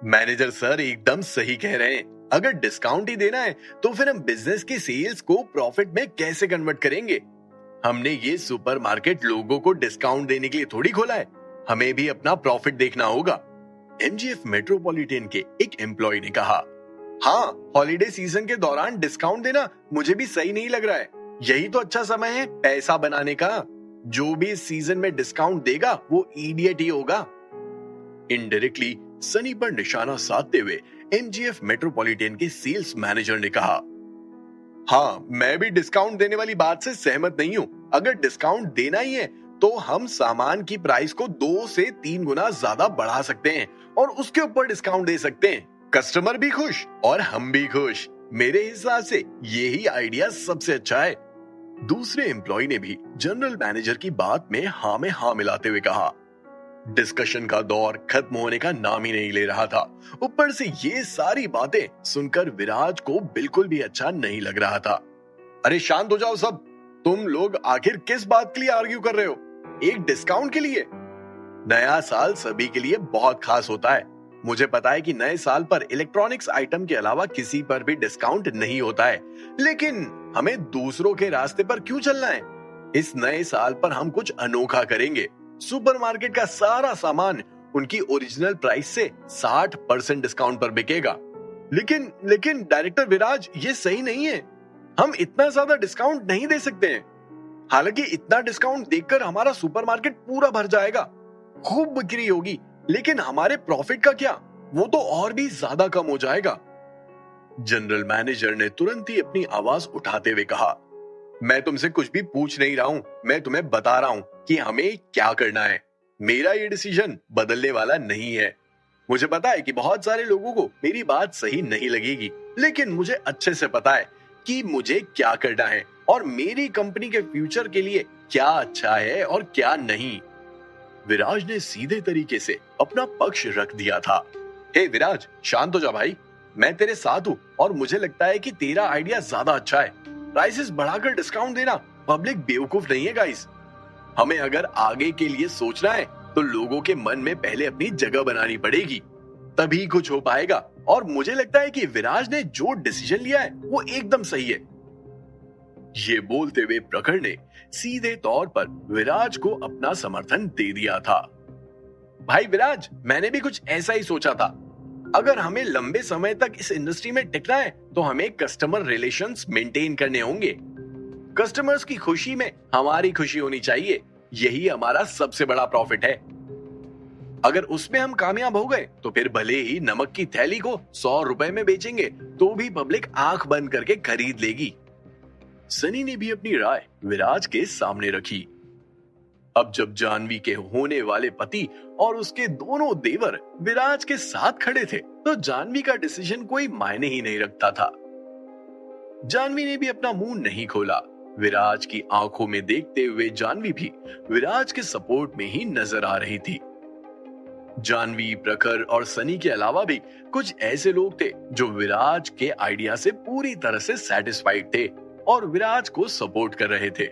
Manager sir एकदम सही कह रहे हैं। अगर डिस्काउंट ही देना है तो फिर हम बिजनेस की सेल्स को प्रॉफिट में कैसे कन्वर्ट करेंगे? हमने ये सुपरमार्केट लोगों को डिस्काउंट देने के लिए थोड़ी खोला है। हमें भी अपना प्रॉफिट देखना होगा। एमजीएफ मेट्रोपॉलिटन के एक एम्प्लॉय ने कहा, हाँ, हॉलिडे सीजन के दौरान डिस्काउंट देना मुझे भी सही नहीं लग रहा है। यही तो अच्छा समय है पैसा बनाने का। जो भी इस सीजन में डिस्काउंट देगा वो इडियट ही होगा। इनडायरेक्टली सनी पर निशाना साधते हुए एमजीएफ मेट्रोपॉलिटन के सेल्स मैनेजर ने कहा, हाँ, मैं भी डिस्काउंट देने वाली बात से सहमत नहीं हूँ। अगर डिस्काउंट देना ही है तो हम सामान की प्राइस को 2 से 3 गुना ज्यादा बढ़ा सकते हैं और उसके ऊपर डिस्काउंट दे सकते हैं। कस्टमर भी खुश और हम भी खुश। मेरे हिसाब से यही आइडिया सबसे अच्छा है। दूसरे एम्प्लॉय ने भी जनरल मैनेजर की बात में हाँ मिलाते हुए कहा। डिस्कशन का दौर खत्म होने का नाम ही नहीं ले रहा था। ऊपर से ये सारी बातें सुनकर विराज को बिल्कुल भी अच्छा नहीं लग रहा था। अरे शांत हो जाओ सब। तुम लोग आखिर किस बात के लिए आर्ग्यू कर रहे हो? एक डिस्काउंट के लिए? नया साल सभी के लिए बहुत खास होता है। मुझे पता है कि नए साल पर इलेक्ट्रॉनिक्स आइटम के अलावा किसी पर भी डिस्काउंट नहीं होता है, लेकिन हमें दूसरों के रास्ते पर क्यों चलना है? इस नए साल पर हम कुछ अनोखा करेंगे। सुपरमार्केट का सारा सामान उनकी ओरिजिनल प्राइस से 60% डिस्काउंट पर बिकेगा। लेकिन डायरेक्टर विराज, ये सही नहीं है। हम इतना ज्यादा डिस्काउंट नहीं दे सकते हैं। हालांकि इतना डिस्काउंट देकर हमारा सुपरमार्केट पूरा भर जाएगा, खूब बिक्री होगी, लेकिन हमारे प्रॉफिट का क्या? वो तो और भी ज्यादा कम हो जाएगा। जनरल मैनेजर ने तुरंत ही अपनी आवाज उठाते हुए कहा, मैं तुमसे कुछ भी पूछ नहीं रहा हूं, मैं तुम्हें बता रहा हूं कि हमें क्या करना है। मेरा ये डिसीजन बदलने वाला नहीं है। मुझे पता है कि बहुत सारे लोगों को मेरी बात सही नहीं लगेगी, लेकिन मुझे अच्छे से पता है कि मुझे क्या करना है और मेरी कंपनी के फ्यूचर के लिए क्या अच्छा है और क्या नहीं। विराज ने सीधे तरीके से अपना पक्ष रख दिया था। हे विराज, शांत हो जा भाई। मैं तेरे साथ हूँ और मुझे लगता है कि तेरा आइडिया ज्यादा अच्छा है। प्राइसेस बढ़ाकर डिस्काउंट देना, पब्लिक बेवकूफ नहीं है गाइस। हमें अगर आगे के लिए सोचना है तो लोगों के मन में पहले अपनी जगह बनानी पड़ेगी, तभी कुछ हो पाएगा। और मुझे लगता है कि विराज ने जो डिसीजन लिया है वो एकदम सही है। ये बोलते हुए प्रखर ने सीधे तौर पर विराज को अपना समर्थन दे दिया था। भाई विराज, मैंने भी कुछ ऐसा ही सोचा था। अगर हमें लंबे समय तक इस इंडस्ट्री में टिकना है तो हमें कस्टमर रिलेशंस मेंटेन करने होंगे। कस्टमर्स की खुशी में हमारी खुशी होनी चाहिए। यही हमारा सबसे बड़ा प्रॉफिट है। अगर उसमें हम कामयाब हो गए तो फिर भले ही नमक की थैली को 100 रुपए में बेचेंगे तो भी पब्लिक आंख बंद करके खरीद लेगी। सनी ने भी अपनी राय विराज के सामने रखी। अब जब जानवी के होने वाले पति और उसके दोनों देवर विराज के साथ खड़े थे तो जानवी का डिसीजन कोई मायने ही नहीं रखता था। जानवी ने भी अपना मुंह नहीं खोला। विराज की आंखों में देखते हुए जानवी भी विराज के सपोर्ट में ही नजर आ रही थी। जानवी, प्रखर और सनी के अलावा भी कुछ ऐसे लोग थे जो विराज के आइडिया से पूरी तरह से सेटिस्फाइड थे और विराज को सपोर्ट कर रहे थे।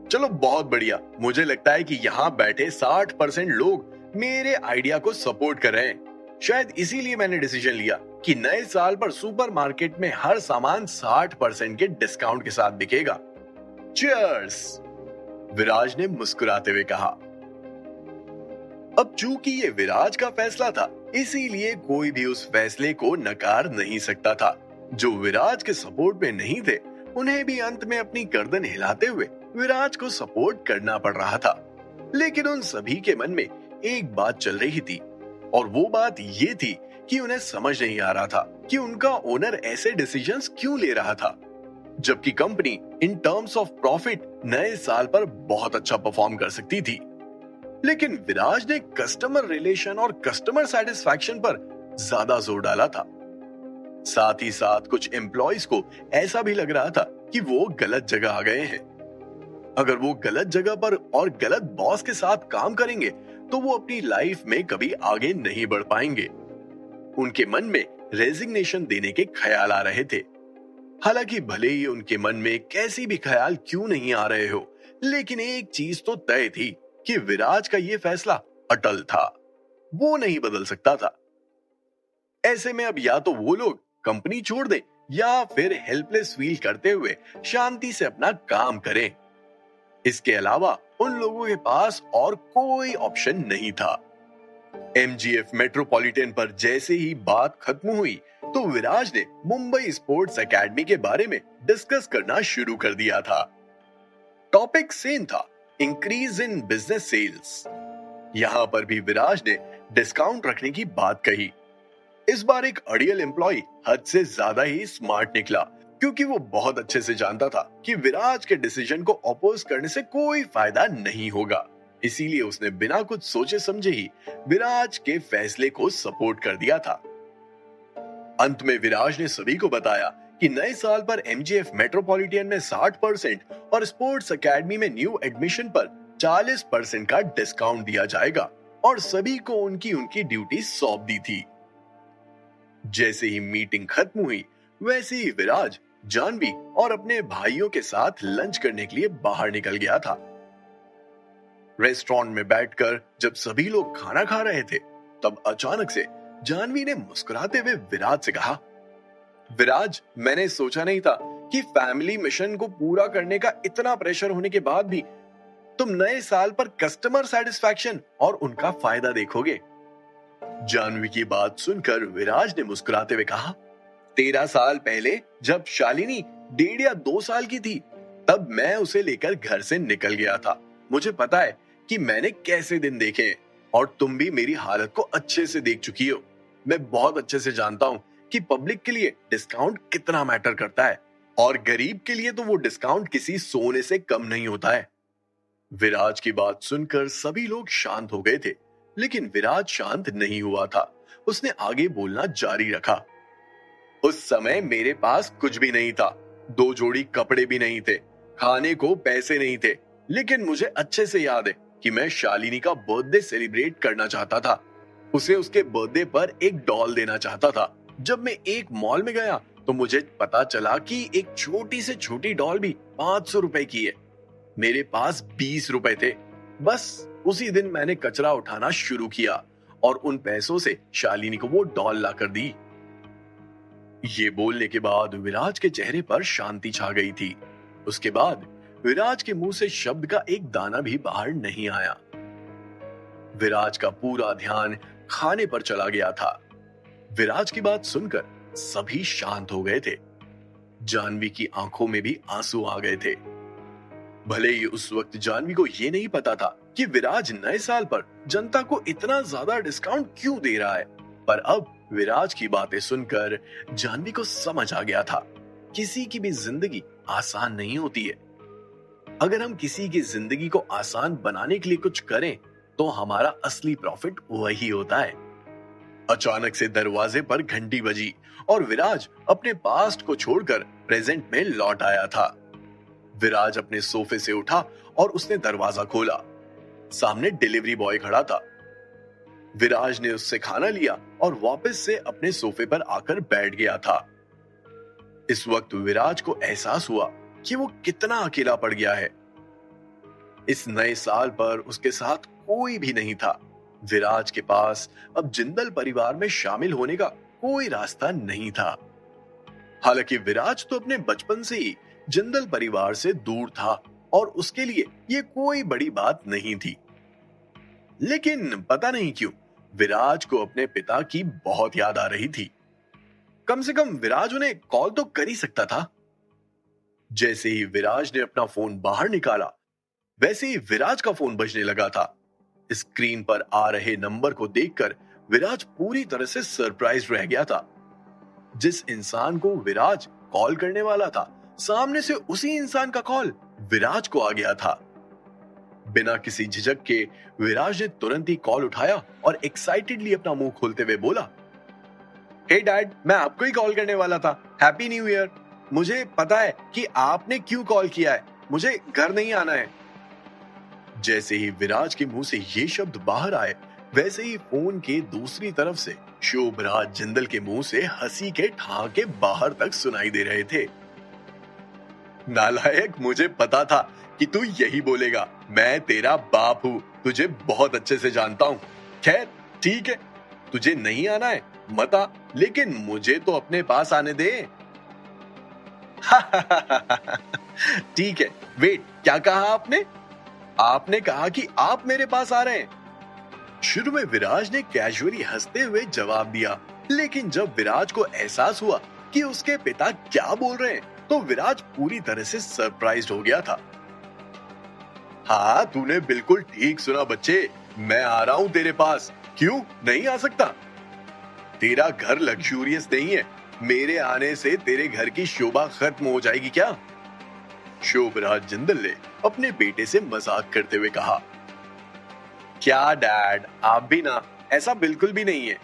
चलो बहुत बढ़िया। मुझे लगता है कि यहाँ बैठे 60% लोग मेरे आइडिया को सपोर्ट कर रहे हैं। शायद इसीलिए मैंने डिसीजन लिया कि नए साल पर सुपरमार्केट में हर सामान 60% के डिस्काउंट के साथ बिकेगा। चीयर्स! विराज ने मुस्कुराते हुए कहा। अब चूंकि ये विराज का फैसला था, इसीलिए कोई भी उस फैसले को नकार नहीं सकता था। जो विराज के सपोर्ट में नहीं थे, उन्हें भी अंत में अपनी गर्दन हिलाते हुए विराज को सपोर्ट करना पड़ रहा था। लेकिन उन सभी के मन में एक बात चल रही थी और वो बात ये थी कि उन्हें समझ नहीं आ रहा था कि उनका ओनर ऐसे डिसीजंस क्यों ले रहा था, जबकि company in terms of profit नए साल पर बहुत अच्छा परफॉर्म कर सकती थी। लेकिन विराज ने कस्टमर रिलेशन और कस्टमर सेटिस्फैक्शन पर ज्यादा जोर डाला था। साथ ही साथ कुछ एम्प्लॉइज को ऐसा भी लग रहा था कि वो गलत जगह आ गए हैं। अगर वो गलत जगह पर और गलत बॉस के साथ काम करेंगे तो वो अपनी लाइफ में कभी आगे नहीं बढ़ पाएंगे। उनके मन में रेजिग्नेशन देने के ख्याल आ रहे थे। हालांकि भले ही उनके मन में कैसी भी ख्याल क्यों नहीं आ रहे हो, लेकिन एक चीज तो तय थी कि विराज का ये फैसला अटल था, वो नहीं बदल सकता था। ऐसे में अब या तो वो लोग कंपनी छोड़ दें या फिर हेल्पलेस फील करते हुए शांति से अपना काम करें। इसके अलावा उन लोगों के पास और कोई ऑप्शन नहीं था। एमजीएफ मेट्रोपॉलिटन पर जैसे ही बात खत्म हुई तो विराज ने मुंबई स्पोर्ट्स एकेडमी के बारे में डिस्कस करना शुरू कर दिया था। टॉपिक सेम था, इंक्रीज इन बिजनेस सेल्स। यहां पर भी विराज ने डिस्काउंट रखने की बात कही। इस बार एक अड़ियल एम्प्लॉय हद से ज्यादा ही स्मार्ट निकला, क्योंकि वो बहुत अच्छे से जानता था कि विराज के डिसीजन को अपोज करने से कोई फायदा नहीं होगा। इसीलिए उसने बिना कुछ सोचे समझे ही विराज के फैसले को सपोर्ट कर दिया था। अंत में विराज ने सभी को बताया कि नए साल पर एमजीएफ मेट्रोपॉलिटन में 60% और स्पोर्ट्स एकेडमी में न्यू एडमिशन पर 40% का डिस्काउंट दिया जाएगा और सभी को उनकी उनकी ड्यूटी सौंप दी थी। जैसे ही मीटिंग खत्म हुई वैसे ही विराज जानवी और अपने भाइयों के साथ लंच करने के लिए बाहर निकल गया था। रेस्टोरेंट में बैठकर जब सभी लोग खाना खा रहे थे तब अचानक से जानवी ने मुस्कुराते हुए विराज से कहा, विराज, मैंने सोचा नहीं था कि फैमिली मिशन को पूरा करने का इतना प्रेशर होने के बाद भी तुम नए साल पर कस्टमर सेटिस्फैक्शन और उनका फायदा देखोगे। जानवी की बात सुनकर विराज ने मुस्कुराते हुए कहा, 13 साल पहले जब शालिनी 1.5 या 2 साल की थी तब मैं उसे लेकर घर से निकल गया था। मुझे पता है कि मैंने कैसे दिन देखे और तुम भी मेरी हालत को अच्छे से देख चुकी हो। मैं बहुत अच्छे से जानता हूं कि पब्लिक के लिए डिस्काउंट कितना मैटर करता है और गरीब के लिए तो वो डिस्काउंट किसी सोने से कम नहीं होता है। विराज की बात सुनकर सभी लोग शांत हो गए थे, लेकिन विराज शांत नहीं हुआ था। उसने आगे बोलना जारी रखा। उस समय मेरे पास कुछ भी नहीं था, 2 जोड़ी कपड़े भी नहीं थे, खाने को पैसे नहीं थे, लेकिन मुझे अच्छे से याद है कि मैं शालिनी का बर्थडे सेलिब्रेट करना चाहता था। उसे उसके बर्थडे पर एक डॉल देना चाहता था। जब मैं एक मॉल में गया तो मुझे पता चला कि एक छोटी से छोटी डॉल भी 500 रुपए की है। मेरे पास 20 रुपए थे। बस उसी दिन मैंने कचरा उठाना शुरू किया और उन पैसों से शालिनी को वो डॉल लाकर दी। ये बोलने के बाद विराज के चेहरे पर शांति छा गई थी। उसके बाद विराज के मुंह से शब्द का एक दाना भी बाहर नहीं आया। विराज का पूरा ध्यान खाने पर चला गया था। विराज की बात सुनकर सभी शांत हो गए थे। जानवी की आंखों में भी आंसू आ गए थे। भले ही उस वक्त जानवी को यह नहीं पता था कि विराज नए साल पर जनता को इतना ज्यादा डिस्काउंट क्यों दे रहा है, पर अब विराज की बातें सुनकर जानवी को समझ आ गया था, किसी की भी जिंदगी आसान नहीं होती है। अगर हम किसी की जिंदगी को आसान बनाने के लिए कुछ करें तो हमारा असली प्रॉफिट वही होता है। अचानक से दरवाजे पर घंटी बजी और विराज अपने पास्ट को छोड़कर प्रेजेंट में लौट आया था। विराज अपने सोफे से उठा और उसने दरवाजा खोला। सामने डिलीवरी बॉय खड़ा था। विराज ने उससे खाना लिया और वापस से अपने सोफे पर आकर बैठ गया था। इस वक्त विराज को एहसास हुआ कि वो कितना अकेला पड़ गया है। इस नए साल पर उसके साथ कोई भी नहीं था। विराज के पास अब जिंदल परिवार में शामिल होने का कोई रास्ता नहीं था। हालांकि विराज तो अपने बचपन से ही जिंदल परिवार से दूर था और उसके लिए यह कोई बड़ी बात नहीं थी। लेकिन पता नहीं क्यों विराज को अपने पिता की बहुत याद आ रही थी। कम से कम विराज उन्हें कॉल तो कर ही सकता था। जैसे ही विराज ने अपना फोन बाहर निकाला वैसे ही विराज का फोन बजने लगा था। स्क्रीन पर आ रहे नंबर को देखकर विराज पूरी तरह से सरप्राइज रह गया था। जिस इंसान को विराज कॉल करने वाला था सामने से उसी इंसान का कॉल विराज को आ गया था। बिना किसी झिझक के विराज ने तुरंत ही कॉल उठाया और एक्साइटेडली अपना मुंह खोलते हुए बोला, हे डैड, मैं आपको ही कॉल करने वाला था। Happy new year. मुझे पता है कि आपने क्यों कॉल किया है, मुझे घर नहीं आना है। जैसे ही विराज के मुंह से ये शब्द बाहर आए वैसे ही फोन के दूसरी तरफ से शोभराज जिंदल के मुंह से हंसी के ठहाके बाहर तक सुनाई दे रहे थे। नालायक, मुझे पता था कि तू यही बोलेगा। मैं तेरा बाप हूं, तुझे बहुत अच्छे से जानता हूं। खैर ठीक है, तुझे नहीं आना है मत आ, लेकिन मुझे तो अपने पास आने दे। ठीक है, वेट, क्या कहा आपने? आपने कहा कि आप मेरे पास आ रहे हैं। शुरू में विराज ने कैजुअली हंसते हुए जवाब दिया, लेकिन जब विराज को एहसास हुआ कि उसके पिता क्या बोल रहे हैं, तो विराज पूरी तरह से सरप्राइज्ड हो गया था। हाँ, तूने बिल्कुल ठीक सुना बच्चे, मैं आ रहा हूं तेरे पास। क्यों नहीं आ सकता? तेरा घर लग्जूरियस नहीं है, मेरे आने से तेरे घर की शोभा खत्म हो जाएगी क्या? शोभराज जिंदल ने अपने बेटे से मजाक करते हुए कहा। क्या डैड, आप भी ना, ऐसा बिल्कुल भी नहीं है।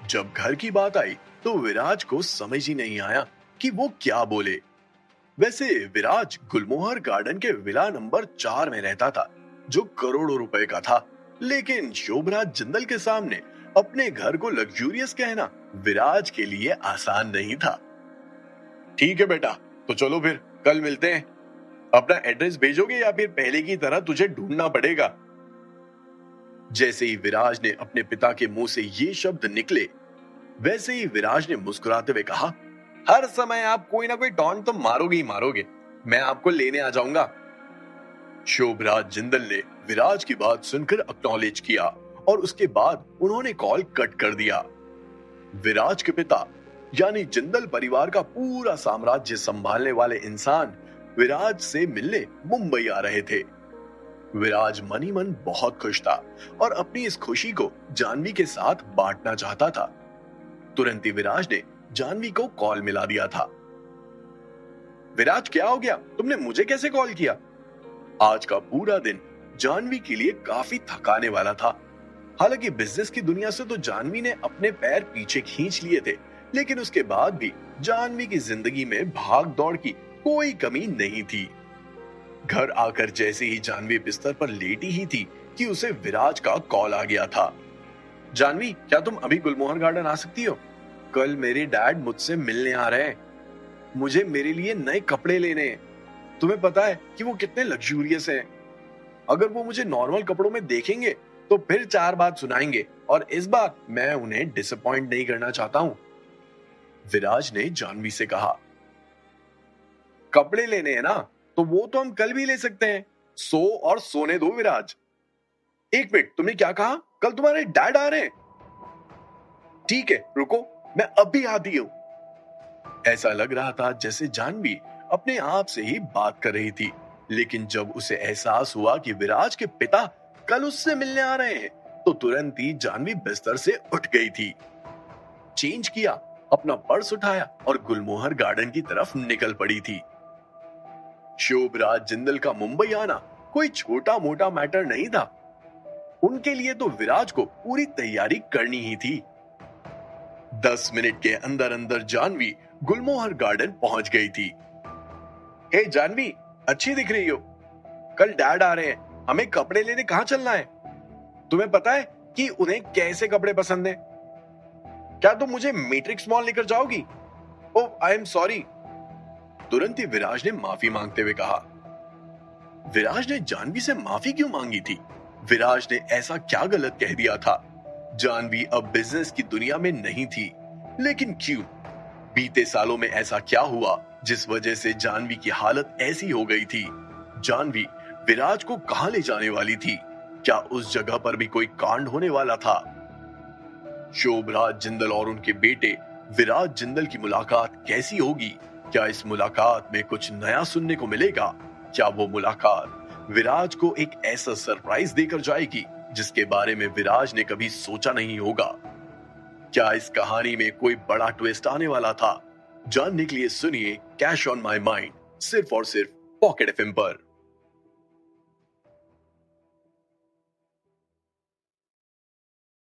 जब घर की बात आई तो विराज को समझ ही नहीं आया कि वो क्या बोले। वैसे विराज गुलमोहर गार्डन के विला नंबर 4 में रहता था, जो करोड़ों रुपए का था। लेकिन शोभराज जिंदल के सामने अपने घर को लग्जूरियस कहना विराज के लिए आसान नहीं था। ठीक है बेटा, तो चलो फिर कल मिलते हैं। अपना एड्रेस भेजोगे या फिर पहले की तरह तुझे ढूंढना पड़ेगा? जैसे ही विराज ने अपने पिता के मुंह से ये शब्द निकले, वैसे ही विराज ने मुस्कुराते हुए कहा, हर समय आप कोई ना कोई टॉन्ट तो मारोगे ही मारोगे, मैं आपको लेने आ जाऊंगा। शोभराज जिंदल ने विराज की बात सुनकर एक्नॉलेज किया और उसके बाद उन्होंने कॉल कट कर दिया। विराज के पिता यानी जिंदल परिवार का पूरा साम्राज्य संभालने वाले इंसान विराज से मिलने मुंबई आ रहे थे। विराज मनी मन बहुत खुश था और अपनी इस खुशी को जानवी के साथ बांटना चाहता था। तुरंत ही विराज ने जानवी को कॉल मिला दिया था। विराज, क्या हो गया? तुमने मुझे कैसे कॉल किया? आज का पूरा दिन जानवी के लिए काफी थकाने वाला था। हालांकि बिजनेस की दुनिया से तो जानवी ने अपने पैर पीछे खींच लिए थे, लेकिन उसके बाद भी जानवी की जिंदगी में भाग दौड़ की कोई कमी नहीं थी। घर आकर जैसे ही जानवी बिस्तर पर लेटी ही थी कि उसे विराज का कॉल आ गया था। जानवी, क्या तुम अभी गुलमोहर गार्डन आ सकती हो? कल मेरे डैड मुझसे मिलने आ रहे हैं। मुझे मेरे लिए नए कपड़े लेने हैं। तुम्हें पता है कि वो कितने लग्जूरियस हैं। अगर वो मुझे नॉर्मल कपड़ों में देखेंगे तो फिर 4 बात सुनाएंगे, और इस बार मैं उन्हें डिसअपॉइंट नहीं करना चाहता हूं। विराज ने जानवी से कहा। कपड़े लेने हैं ना, तो वो तो हम कल भी ले सकते हैं। सो और सोने दो विराज। एक मिनट, तुमने क्या कहा? कल तुम्हारे डैड आ रहे हैं? ठीक है, रुको, मैं अभी आती हूं। ऐसा लग रहा था जैसे जानवी अपने आप से ही बात कर रही थी, लेकिन जब उसे एहसास हुआ कि विराज के पिता कल उससे मिलने आ रहे हैं, तो तुरंत ही जानवी बिस्तर से उठ गई थी। चेंज किया, अपना पर्स उठाया और गुलमोहर गार्डन की तरफ निकल पड़ी थी। शोभराज जिंदल का मुंबई आना कोई छोटा मोटा मैटर नहीं था। उनके लिए तो विराज को पूरी तैयारी करनी ही थी। 10 मिनट के अंदर अंदर जानवी गुलमोहर गार्डन पहुंच गई थी। हे जानवी, अच्छी दिख रही हो। कल डैड आ रहे हैं, हमें कपड़े लेने कहां चलना है? तुम्हें पता है कि उन्हें कैसे कपड़े पसंद हैं? क्या तुम मुझे मैट्रिक्स मॉल लेकर जाओगी? ओह, आई एम सॉरी। तुरंत ही विराज ने माफी मांगते हुए कहा। विराज ने जानवी से माफी क्यों मांगी थी? विराज ने ऐसा क्या गलत कह दिया था? जानवी अब बिजनेस की दुनिया में नहीं थी, लेकिन क्यों? बीते सालों में ऐसा क्या हुआ जिस वजह से जानवी की हालत ऐसी हो गई थी? जानवी विराज को कहां ले जाने वाली थी? क्या उस जगह पर भी कोई कांड होने वाला था? शोभराज जिंदल और उनके बेटे विराज जिंदल की मुलाकात कैसी होगी? क्या इस मुलाकात में कुछ नया सुनने को मिलेगा? क्या वो मुलाकात विराज को एक ऐसा सरप्राइज देकर जाएगी जिसके बारे में विराज ने कभी सोचा नहीं होगा? क्या इस कहानी में कोई बड़ा ट्विस्ट आने वाला था? जानने के लिए सुनिए कैश ऑन माई माइंड, सिर्फ और सिर्फ पॉकेट एफएम पर।